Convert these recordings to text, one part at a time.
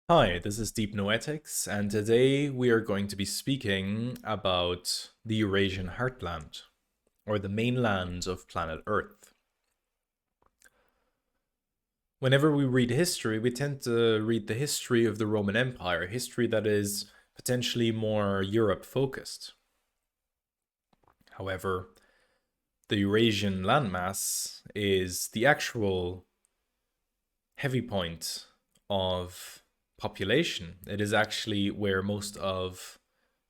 Hi, this is Deep Noetics, and today we are going to be speaking about the Eurasian Heartland, or the mainland of planet Earth. Whenever we read history, we tend to read the history of the Roman Empire, history that is potentially more Europe focused. However, the Eurasian landmass is the actual heavy point of population. It is actually where most of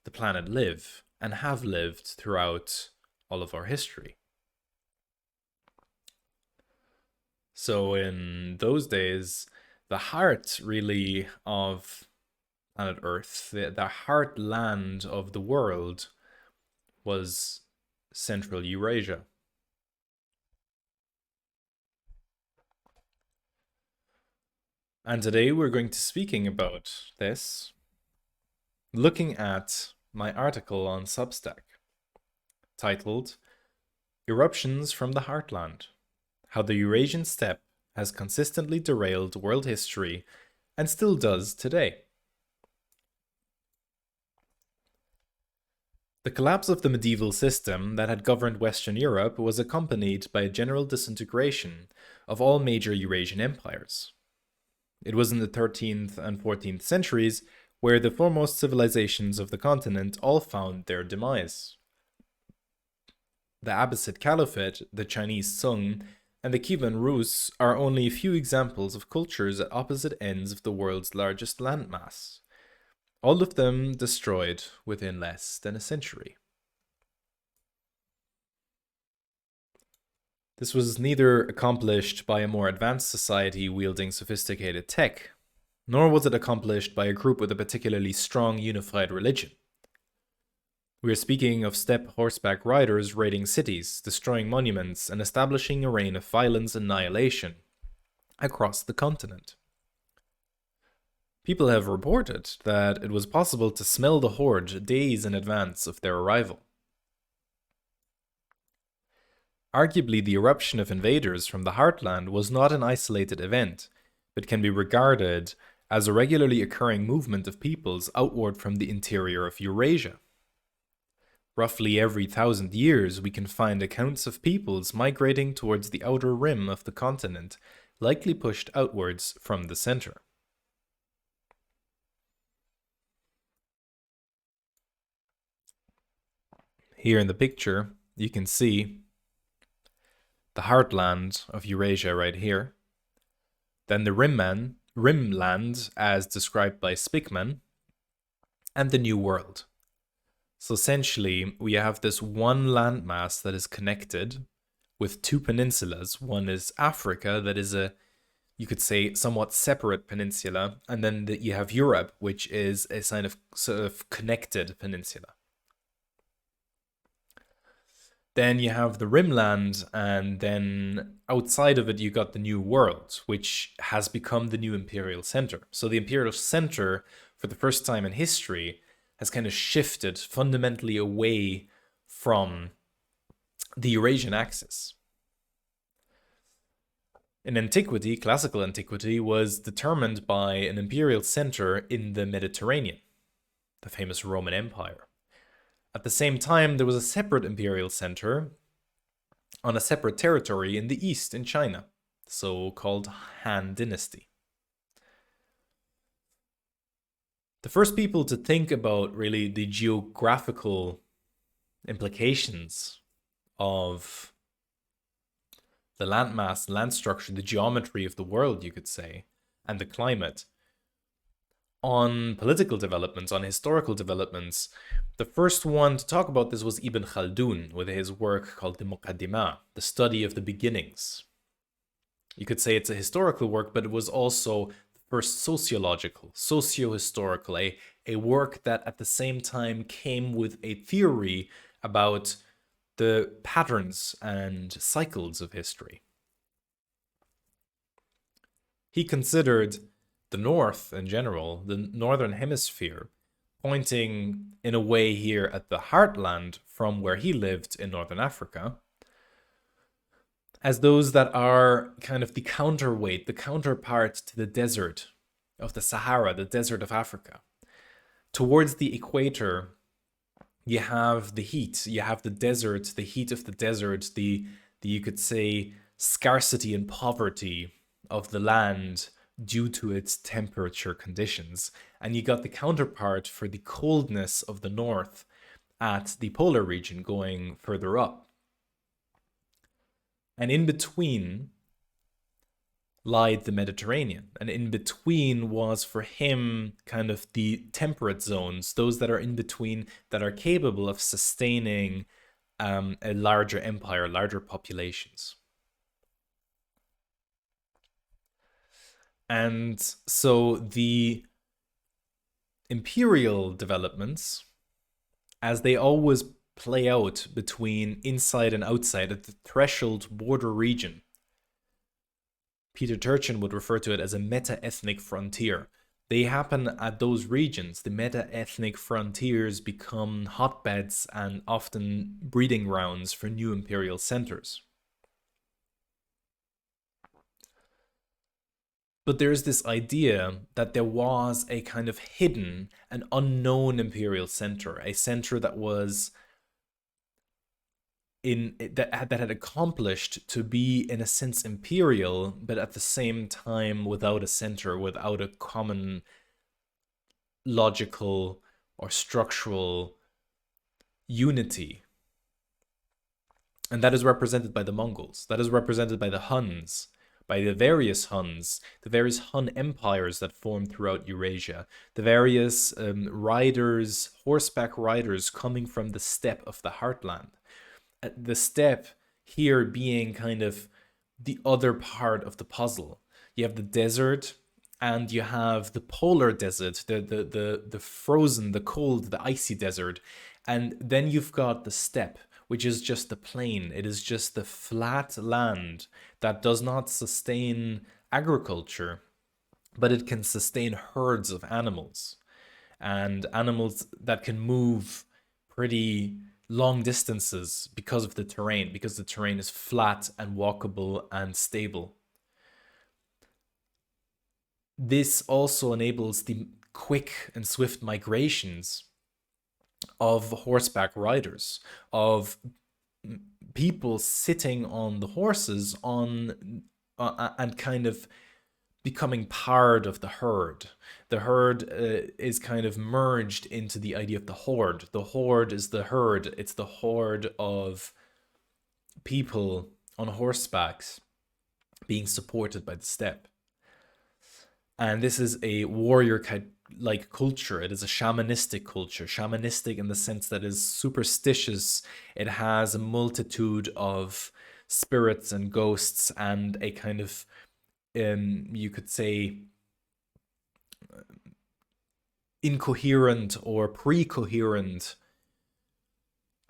the planet live and have lived throughout all of our history. So in those days, the heart really of planet Earth, the heartland of the world was Central Eurasia. And today we're going to speaking about this, looking at my article on Substack, titled Eruptions from the Heartland: How the Eurasian Steppe has consistently derailed world history and still does today. The collapse of the medieval system that had governed Western Europe was accompanied by a general disintegration of all major Eurasian empires. It was in the 13th and 14th centuries where the foremost civilizations of the continent all found their demise. The Abbasid Caliphate, the Chinese Sung, and the Kievan Rus are only a few examples of cultures at opposite ends of the world's largest landmass, all of them destroyed within less than a century. This was neither accomplished by a more advanced society wielding sophisticated tech, nor was it accomplished by a group with a particularly strong unified religion. We are speaking of steppe horseback riders raiding cities, destroying monuments, and establishing a reign of violence and annihilation across the continent. People have reported that it was possible to smell the horde days in advance of their arrival. Arguably, the eruption of invaders from the heartland was not an isolated event, but can be regarded as a regularly occurring movement of peoples outward from the interior of Eurasia. Roughly every 1,000 years, we can find accounts of peoples migrating towards the outer rim of the continent, likely pushed outwards from the center. Here in the picture, you can see the heartland of Eurasia right here, then the rimland as described by Spickman, and the New World. So essentially, we have this one landmass that is connected with two peninsulas. One is Africa, that is you could say, somewhat separate peninsula, and then you have Europe, which is a sort of connected peninsula. Then you have the Rimland, and then outside of it, you got the New World, which has become the new imperial center. So the imperial center, for the first time in history, has kind of shifted fundamentally away from the Eurasian axis. In antiquity, classical antiquity was determined by an imperial center in the Mediterranean, the famous Roman Empire. At the same time, there was a separate imperial center on a separate territory in the east in China, the so-called Han Dynasty. The first people to think about really the geographical implications of the landmass, land structure, the geometry of the world, you could say, and the climate on political developments, on historical developments, the first one to talk about this was Ibn Khaldun with his work called the Muqaddimah, the study of the beginnings. You could say it's a historical work, but it was also the first sociological, socio-historical, a work that at the same time came with a theory about the patterns and cycles of history. He considered the North in general, the Northern Hemisphere, pointing in a way here at the heartland from where he lived in Northern Africa, as those that are kind of the counterweight, the counterpart to the desert of the Sahara, the desert of Africa. Towards the equator, you have the heat, you have the desert, the heat of the desert, the you could say scarcity and poverty of the land due to its temperature conditions. And you got the counterpart for the coldness of the north at the polar region going further up. And in between lied the Mediterranean. And in between was for him kind of the temperate zones, those that are in between that are capable of sustaining a larger empire, larger populations. And so the imperial developments, as they always play out between inside and outside at the threshold border region, Peter Turchin would refer to it as a meta-ethnic frontier. They happen at those regions. The meta-ethnic frontiers become hotbeds and often breeding grounds for new imperial centers. But there's this idea that there was a kind of hidden and unknown imperial center, a center that was that had accomplished to be in a sense imperial, but at the same time without a center, without a common logical or structural unity. And that is represented by the Mongols. That is represented by the Huns, by the various Huns, the various Hun empires that formed throughout Eurasia, the various riders, horseback riders coming from the steppe of the heartland. The steppe here being kind of the other part of the puzzle. You have the desert and you have the polar desert, the frozen, the cold, the icy desert. And then you've got the steppe, which is just the plain. It is just the flat land that does not sustain agriculture, but it can sustain herds of animals. And animals that can move pretty long distances because of the terrain, because the terrain is flat and walkable and stable. This also enables the quick and swift migrations of horseback riders, of people sitting on the horses on and kind of becoming part of the herd. The herd is kind of merged into the idea of the horde. The horde is the herd. It's the horde of people on horsebacks being supported by the steppe. And this is a warrior like culture. It is a shamanistic culture. Shamanistic in the sense that it is superstitious. It has a multitude of spirits and ghosts and a kind of you could say incoherent or pre-coherent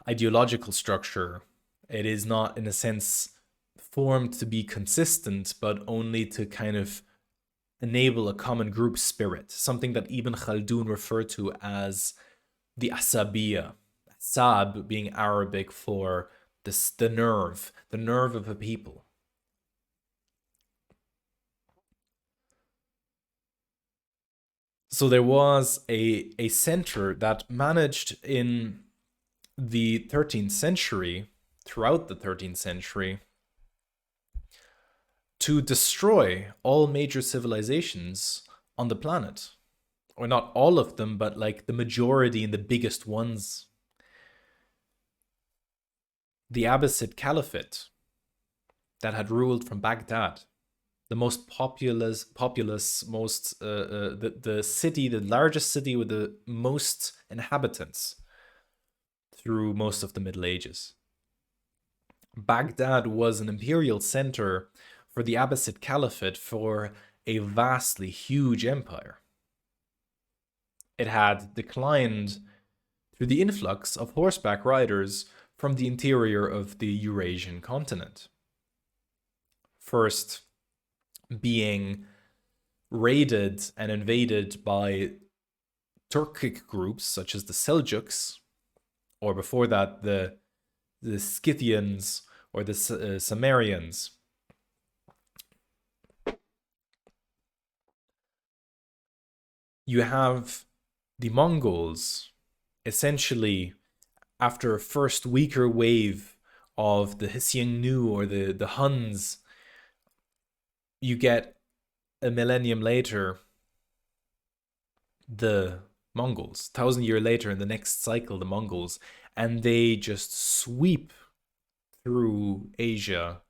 ideological structure. It is not in a sense formed to be consistent, but only to kind of enable a common group spirit, something that Ibn Khaldun referred to as the asabiya. Asab being Arabic for the nerve of a people. So there was a center that managed in the 13th century, throughout the 13th century, to destroy all major civilizations on the planet. Or not all of them, but like the majority and the biggest ones. The Abbasid Caliphate that had ruled from Baghdad, the most populous, most the city, the largest city with the most inhabitants through most of the Middle Ages. Baghdad was an imperial center for the Abbasid Caliphate, for a vastly huge empire. It had declined through the influx of horseback riders from the interior of the Eurasian continent. First, being raided and invaded by Turkic groups such as the Seljuks, or before that the Scythians or the Sumerians. you have the Mongols essentially, after a first weaker wave of the Xiongnu or the Huns, you get a millennium later the Mongols, 1,000 years later in the next cycle, the Mongols, and they just sweep through Asia,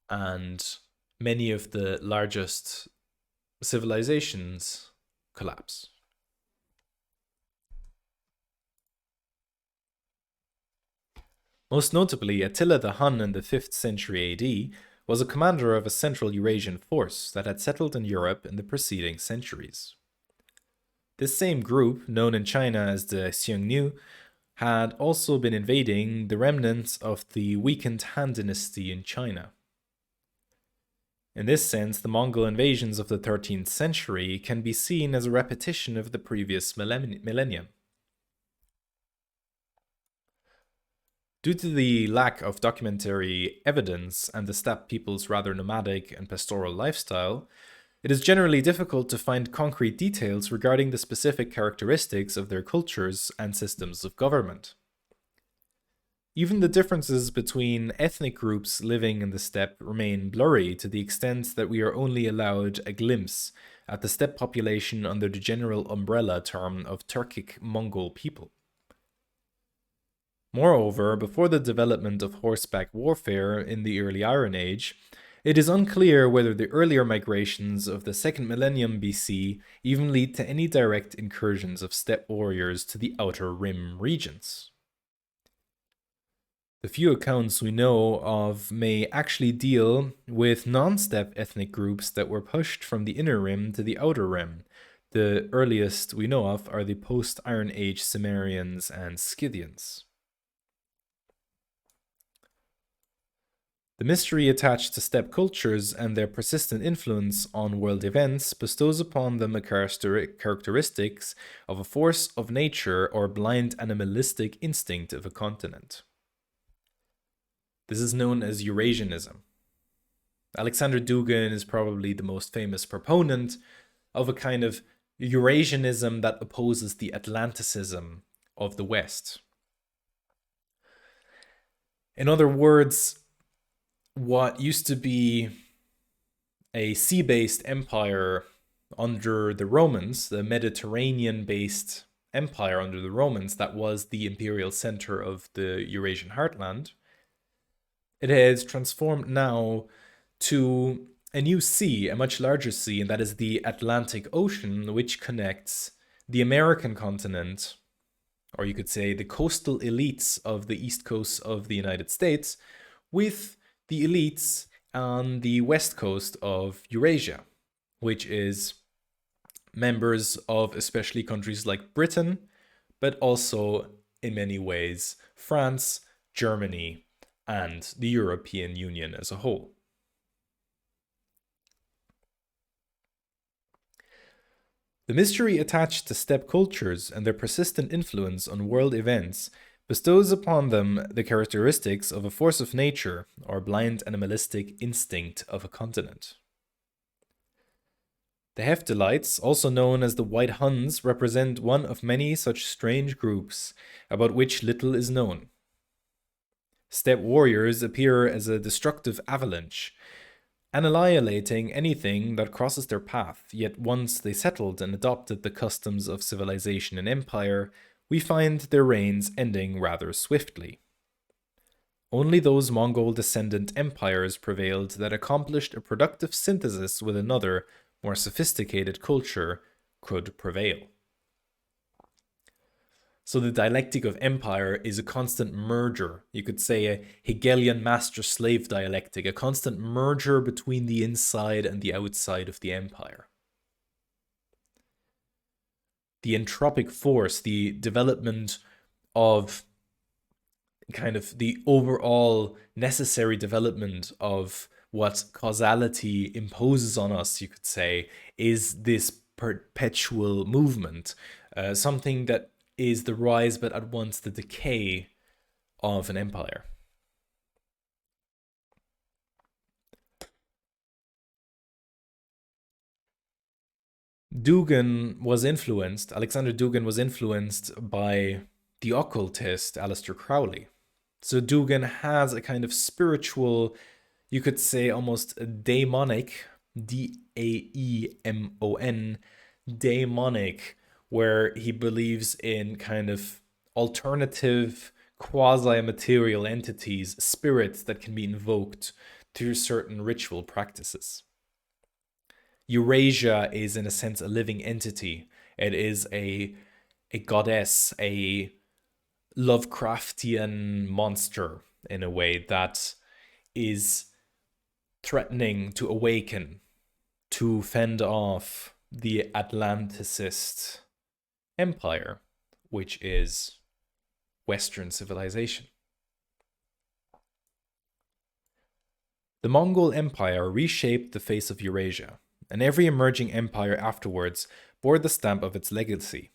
and many of the largest civilizations collapse. Most notably, Attila the Hun in the 5th century AD was a commander of a central Eurasian force that had settled in Europe in the preceding centuries. This same group, known in China as the Xiongnu, had also been invading the remnants of the weakened Han Dynasty in China. In this sense, the Mongol invasions of the 13th century can be seen as a repetition of the previous millennium. Due to the lack of documentary evidence and the steppe people's rather nomadic and pastoral lifestyle, it is generally difficult to find concrete details regarding the specific characteristics of their cultures and systems of government. Even the differences between ethnic groups living in the steppe remain blurry to the extent that we are only allowed a glimpse at the steppe population under the general umbrella term of Turkic Mongol people. Moreover, before the development of horseback warfare in the early Iron Age, it is unclear whether the earlier migrations of the 2nd millennium BC even lead to any direct incursions of steppe warriors to the Outer Rim regions. The few accounts we know of may actually deal with non-steppe ethnic groups that were pushed from the Inner Rim to the Outer Rim. The earliest we know of are the post-Iron Age Cimmerians and Scythians. The mystery attached to steppe cultures and their persistent influence on world events bestows upon them a characteristics of a force of nature or blind animalistic instinct of a continent. This is known as Eurasianism. Alexander Dugin is probably the most famous proponent of a kind of Eurasianism that opposes the Atlanticism of the West. In other words, what used to be a sea-based empire under the Romans, the Mediterranean-based empire under the Romans, that was the imperial center of the Eurasian heartland, it has transformed now to a new sea, a much larger sea, and that is the Atlantic Ocean, which connects the American continent, or you could say the coastal elites of the east coast of the United States, with the elites on the west coast of Eurasia, which is members of especially countries like Britain, but also in many ways France, Germany, and the European Union as a whole. The mystery attached to steppe cultures and their persistent influence on world events bestows upon them the characteristics of a force of nature or blind animalistic instinct of a continent. The Hephthalites, also known as the White Huns, represent one of many such strange groups about which little is known. Steppe warriors appear as a destructive avalanche, annihilating anything that crosses their path, yet once they settled and adopted the customs of civilization and empire, we find their reigns ending rather swiftly. Only those Mongol descendant empires prevailed that accomplished a productive synthesis with another, more sophisticated culture could prevail. So the dialectic of empire is a constant merger. You could say a Hegelian master-slave dialectic, a constant merger between the inside and the outside of the empire. The entropic force, the development of kind of the overall necessary development of what causality imposes on us, you could say, is this perpetual movement, something that is the rise but at once the decay of an empire. Alexander Dugin was influenced by the occultist Aleister Crowley. So Dugin has a kind of spiritual, you could say almost a daemonic, Daemon, daemonic, where he believes in kind of alternative quasi-material entities, spirits that can be invoked through certain ritual practices. Eurasia is in a sense a living entity. It is a goddess, a Lovecraftian monster in a way that is threatening to awaken, to fend off the Atlanticist empire, which is Western civilization. The Mongol Empire reshaped the face of Eurasia, and every emerging empire afterwards bore the stamp of its legacy.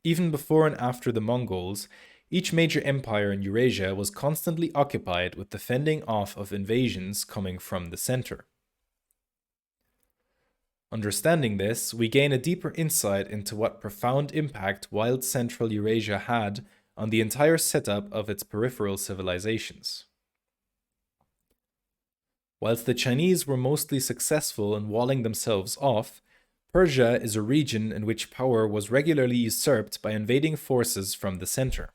Even before and after the Mongols, each major empire in Eurasia was constantly occupied with the fending off of invasions coming from the center. Understanding this, we gain a deeper insight into what profound impact wild Central Eurasia had on the entire setup of its peripheral civilizations. Whilst the Chinese were mostly successful in walling themselves off, Persia is a region in which power was regularly usurped by invading forces from the center.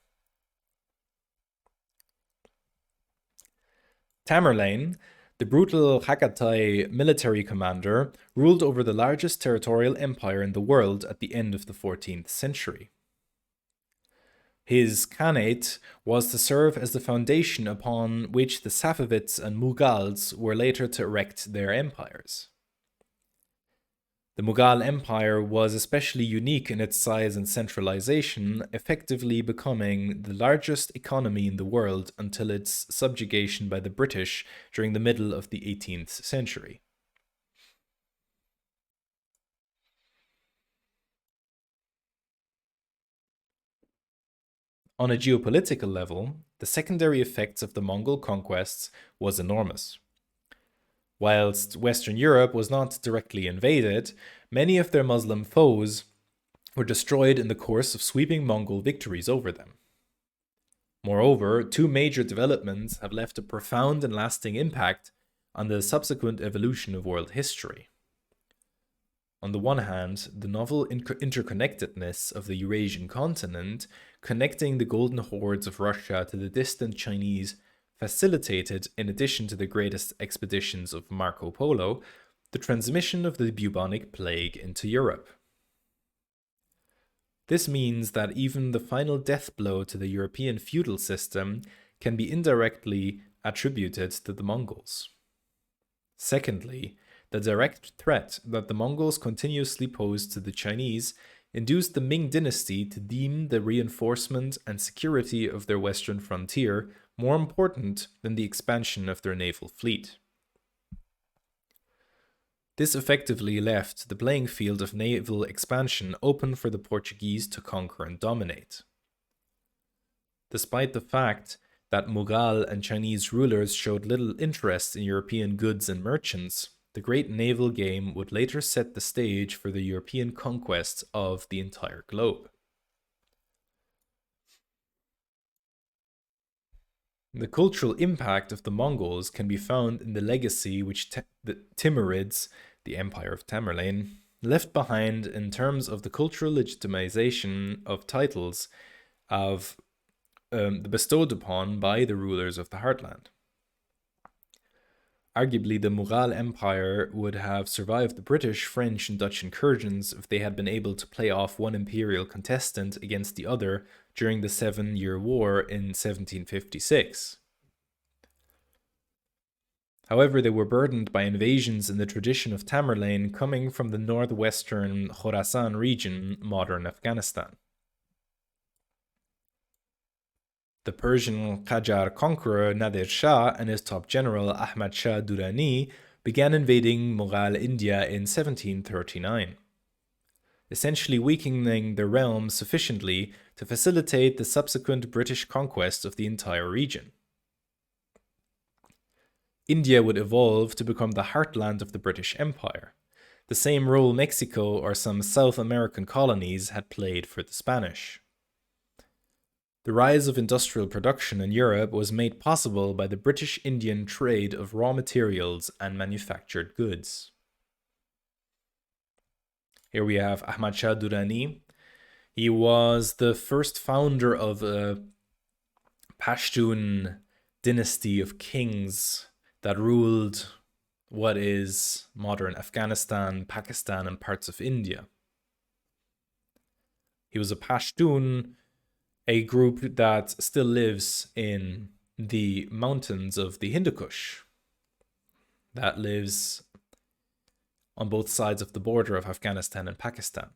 Tamerlane, the brutal Chagatai military commander, ruled over the largest territorial empire in the world at the end of the 14th century. His Khanate was to serve as the foundation upon which the Safavids and Mughals were later to erect their empires. The Mughal Empire was especially unique in its size and centralization, effectively becoming the largest economy in the world until its subjugation by the British during the middle of the 18th century. On a geopolitical level, the secondary effects of the Mongol conquests was enormous. Whilst Western Europe was not directly invaded, many of their Muslim foes were destroyed in the course of sweeping Mongol victories over them. Moreover, two major developments have left a profound and lasting impact on the subsequent evolution of world history. On the one hand, the novel interconnectedness of the Eurasian continent, connecting the golden hordes of Russia to the distant Chinese, facilitated, in addition to the greatest expeditions of Marco Polo, the transmission of the bubonic plague into Europe. This means that even the final death blow to the European feudal system can be indirectly attributed to the Mongols. Secondly, the direct threat that the Mongols continuously posed to the Chinese induced the Ming dynasty to deem the reinforcement and security of their western frontier more important than the expansion of their naval fleet. This effectively left the playing field of naval expansion open for the Portuguese to conquer and dominate. Despite the fact that Mughal and Chinese rulers showed little interest in European goods and merchants, the great naval game would later set the stage for the European conquest of the entire globe. The cultural impact of the Mongols can be found in the legacy which the Timurids, the Empire of Tamerlane, left behind in terms of the cultural legitimization of titles bestowed upon by the rulers of the heartland. Arguably, the Mughal Empire would have survived the British, French, and Dutch incursions if they had been able to play off one imperial contestant against the other during the 7-Year War in 1756. However, they were burdened by invasions in the tradition of Tamerlane coming from the northwestern Khorasan region, modern Afghanistan. The Persian Qajar conqueror Nadir Shah and his top general Ahmad Shah Durrani began invading Mughal India in 1739, essentially weakening their realm sufficiently to facilitate the subsequent British conquest of the entire region. India would evolve to become the heartland of the British Empire. the same role Mexico or some South American colonies had played for the Spanish. The rise of industrial production in Europe was made possible by the British Indian trade of raw materials and manufactured goods. Here we have Ahmad Shah Durrani. He was the first founder of a Pashtun dynasty of kings that ruled what is modern Afghanistan, Pakistan, and parts of India. He was a Pashtun, a group that still lives in the mountains of the Hindu Kush, that lives on both sides of the border of Afghanistan and Pakistan.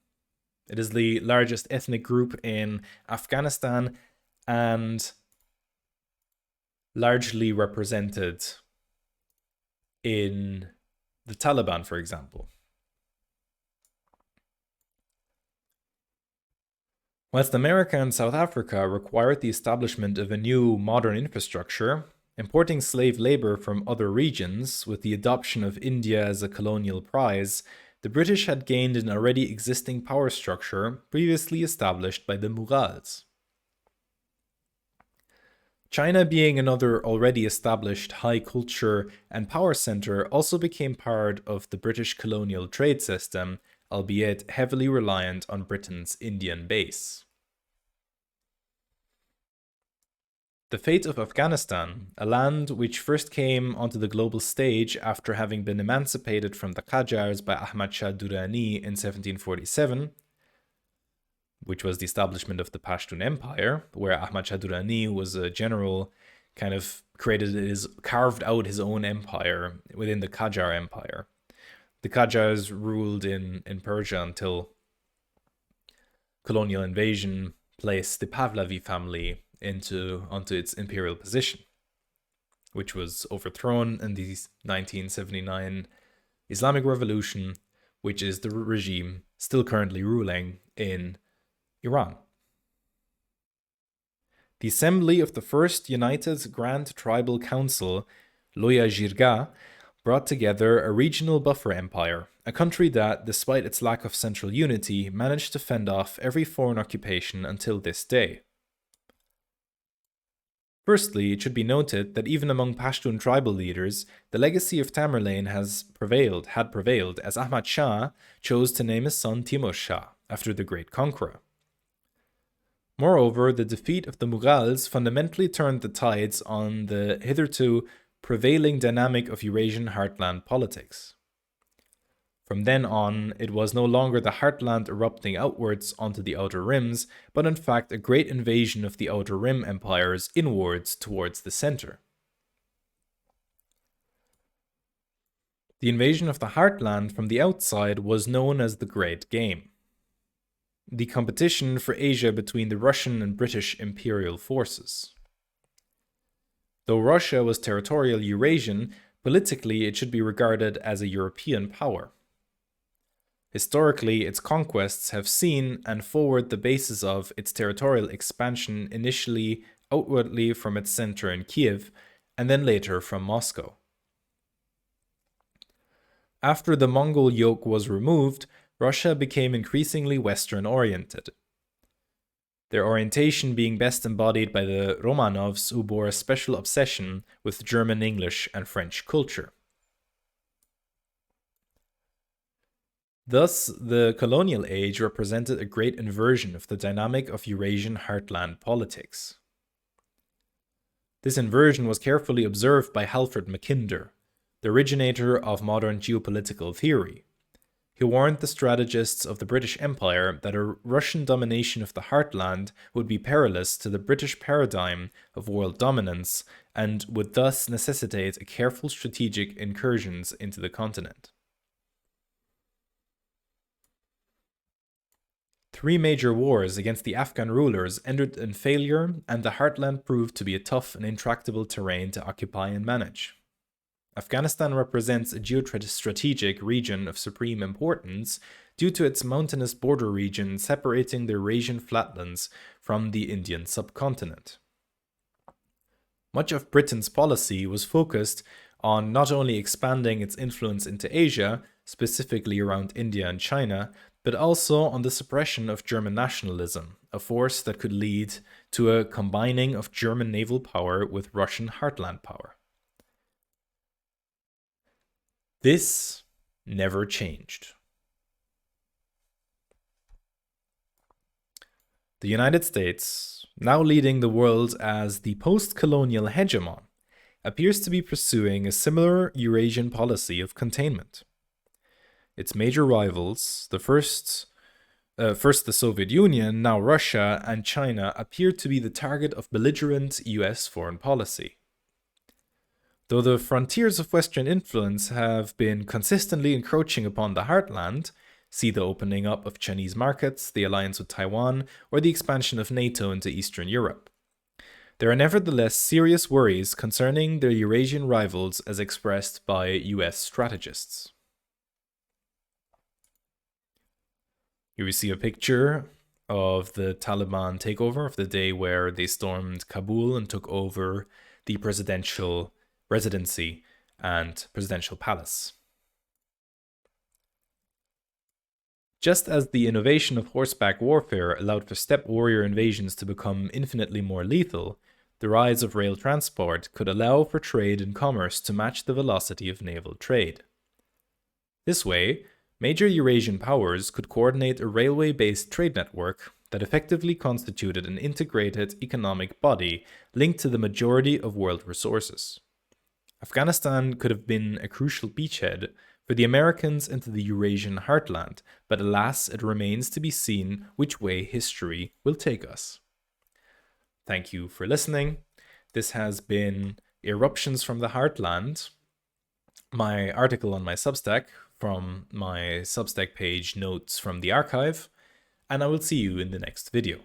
It is the largest ethnic group in Afghanistan and largely represented in the Taliban, for example. Whilst America and South Africa required the establishment of a new modern infrastructure, importing slave labor from other regions with the adoption of India as a colonial prize, the British had gained an already existing power structure previously established by the Mughals. China, being another already established high culture and power center, also became part of the British colonial trade system, albeit heavily reliant on Britain's Indian base. The fate of Afghanistan, a land which first came onto the global stage after having been emancipated from the Qajars by Ahmad Shah Durrani in 1747, which was the establishment of the Pashtun Empire, where Ahmad Shah Durrani was a general, kind of carved out his own empire within the Qajar Empire. The Qajars ruled in Persia until colonial invasion placed the Pahlavi family onto its imperial position, which was overthrown in the 1979 Islamic Revolution, which is the regime still currently ruling in Iran. The assembly of the first United Grand Tribal Council, Loya Jirga, brought together a regional buffer empire, a country that, despite its lack of central unity, managed to fend off every foreign occupation until this day. Firstly, it should be noted that even among Pashtun tribal leaders, the legacy of Tamerlane had prevailed, as Ahmad Shah chose to name his son Timur Shah after the great conqueror. Moreover, the defeat of the Mughals fundamentally turned the tides on the hitherto prevailing dynamic of Eurasian heartland politics. From then on, it was no longer the heartland erupting outwards onto the outer rims, but in fact a great invasion of the outer rim empires inwards towards the center. The invasion of the heartland from the outside was known as the Great Game, the competition for Asia between the Russian and British imperial forces. Though Russia was territorial Eurasian, politically it should be regarded as a European power. Historically, its conquests have seen and forward the basis of its territorial expansion initially outwardly from its center in Kiev, and then later from Moscow. After the Mongol yoke was removed, Russia became increasingly Western-oriented, their orientation being best embodied by the Romanovs, who bore a special obsession with German, English, and French culture. Thus, the colonial age represented a great inversion of the dynamic of Eurasian heartland politics. This inversion was carefully observed by Halford Mackinder, the originator of modern geopolitical theory. He warned the strategists of the British Empire that a Russian domination of the heartland would be perilous to the British paradigm of world dominance and would thus necessitate a careful strategic incursions into the continent. Three major wars against the Afghan rulers ended in failure, and the heartland proved to be a tough and intractable terrain to occupy and manage. Afghanistan represents a geostrategic region of supreme importance due to its mountainous border region separating the Eurasian flatlands from the Indian subcontinent. Much of Britain's policy was focused on not only expanding its influence into Asia, specifically around India and China, but also on the suppression of German nationalism, a force that could lead to a combining of German naval power with Russian heartland power. This never changed. The United States, now leading the world as the post-colonial hegemon, appears to be pursuing a similar Eurasian policy of containment. Its major rivals, first the Soviet Union, now Russia, and China, appear to be the target of belligerent US foreign policy. Though the frontiers of Western influence have been consistently encroaching upon the heartland, see the opening up of Chinese markets, the alliance with Taiwan, or the expansion of NATO into Eastern Europe, there are nevertheless serious worries concerning their Eurasian rivals as expressed by US strategists. Here we see a picture of the Taliban takeover of the day where they stormed Kabul and took over the presidential residency and presidential palace. Just as the innovation of horseback warfare allowed for steppe warrior invasions to become infinitely more lethal, the rise of rail transport could allow for trade and commerce to match the velocity of naval trade. This way, major Eurasian powers could coordinate a railway-based trade network that effectively constituted an integrated economic body linked to the majority of world resources. Afghanistan could have been a crucial beachhead for the Americans into the Eurasian heartland, but alas, it remains to be seen which way history will take us. Thank you for listening. This has been Eruptions from the Heartland, my article on my Substack from my Substack page Notes from the Archive, and I will see you in the next video.